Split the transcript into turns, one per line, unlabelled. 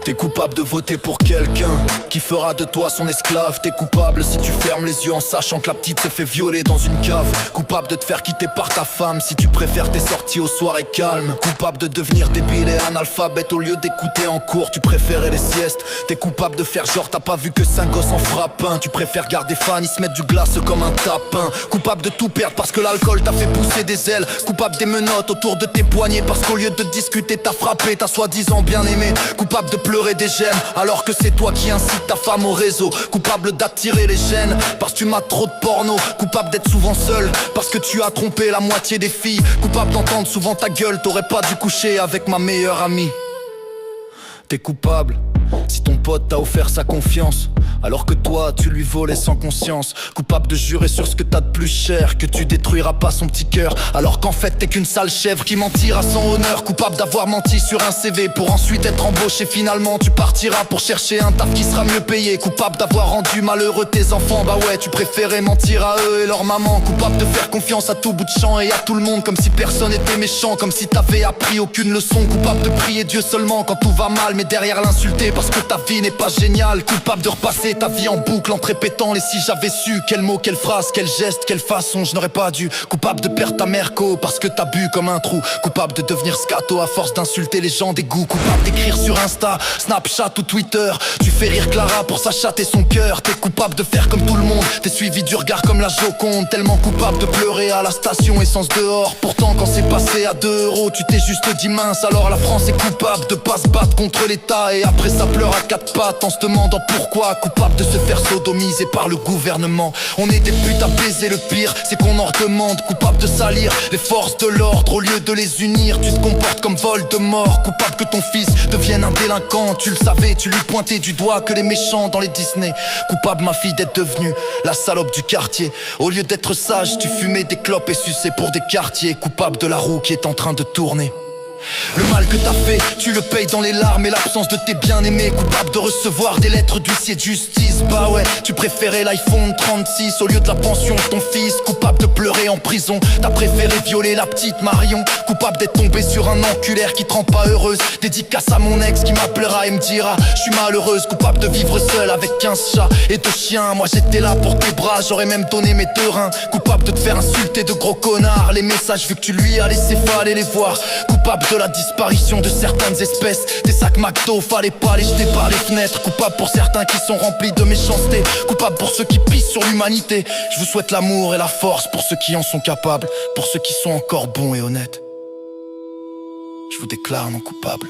T'es coupable de voter pour quelqu'un qui fera de toi son esclave. T'es coupable si tu fermes les yeux en sachant que la petite se fait violer dans une cave. Coupable de te faire quitter par ta femme si tu préfères tes sorties aux soirées calmes. Coupable de devenir débile et analphabète au lieu d'écouter en cours, tu préférais les siestes. T'es coupable de faire genre t'as pas vu que 5 gosses en frappent un. Tu préfères garder fan, ils se mettent du glace comme un tapin. Coupable de tout perdre parce que l'alcool t'a fait pousser des ailes. Coupable des menottes autour de tes poignets parce qu'au lieu de discuter t'as frappé, t'as soi-disant bien aimé. Coupable de pleurer des gènes alors que c'est toi qui incite ta femme au réseau. Coupable d'attirer les gènes parce que tu m'as trop de porno. Coupable d'être souvent seul parce que tu as trompé la moitié des filles. Coupable d'entendre souvent ta gueule, t'aurais pas dû coucher avec ma meilleure amie. T'es coupable si ton pote t'a offert sa confiance alors que toi tu lui volais sans conscience. Coupable de jurer sur ce que t'as de plus cher que tu détruiras pas son petit cœur alors qu'en fait t'es qu'une sale chèvre qui mentira sans honneur. Coupable d'avoir menti sur un CV pour ensuite être embauché. Finalement tu partiras pour chercher un taf qui sera mieux payé. Coupable d'avoir rendu malheureux tes enfants, bah ouais tu préférais mentir à eux et leur maman. Coupable de faire confiance à tout bout de champ et à tout le monde comme si personne était méchant, comme si t'avais appris aucune leçon. Coupable de prier Dieu seulement quand tout va mal mais derrière l'insulter parce que ta vie n'est pas géniale. Coupable de repasser ta vie en boucle en te répétant les si j'avais su. Quel mot, quelle phrase, quel geste, quelle façon je n'aurais pas dû. Coupable de perdre ta merco parce que t'as bu comme un trou. Coupable de devenir scato à force d'insulter les gens des goûts. Coupable d'écrire sur Insta, Snapchat ou Twitter tu fais rire Clara pour sa chatte et son cœur. T'es coupable de faire comme tout le monde, t'es suivi du regard comme la Joconde. Tellement coupable de pleurer à la station essence dehors. Pourtant quand c'est passé à 2 € tu t'es juste dit mince. Alors la France est coupable de pas se battre contre l'État et après ça pleure à 4 pattes en se demandant pourquoi. Coupable de se faire sodomiser par le gouvernement. On est des putes à baiser, le pire c'est qu'on en redemande. Coupable de salir les forces de l'ordre au lieu de les unir. Tu te comportes comme Voldemort. Coupable que ton fils devienne un délinquant. Tu le savais, tu lui pointais du doigt que les méchants dans les Disney. Coupable ma fille d'être devenue la salope du quartier. Au lieu d'être sage tu fumais des clopes et suçais pour des quartiers. Coupable de la roue qui est en train de tourner. Le mal que t'as fait, tu le payes dans les larmes et l'absence de tes bien-aimés. Coupable de recevoir des lettres d'huissier de justice. Bah ouais, tu préférais l'iPhone 36 au lieu de la pension de ton fils. Coupable de pleurer en prison, t'as préféré violer la petite Marion. Coupable d'être tombé sur un enculaire qui te rend pas heureuse. Dédicace à mon ex qui m'appellera et me dira je suis malheureuse. Coupable de vivre seul avec 15 chats et 2 chiens. Moi j'étais là pour tes bras, j'aurais même donné mes 2 reins. Coupable de te faire insulter de gros connard. Les messages vu que tu lui as laissé, fallait les voir. Coupable de la disparition de certaines espèces. Des sacs McDo, fallait pas les jeter par les fenêtres. Coupable pour certains qui sont remplis de méchanceté. Coupable pour ceux qui pissent sur l'humanité. Je vous souhaite l'amour et la force pour ceux qui en sont capables. Pour ceux qui sont encore bons et honnêtes. Je vous déclare non coupable.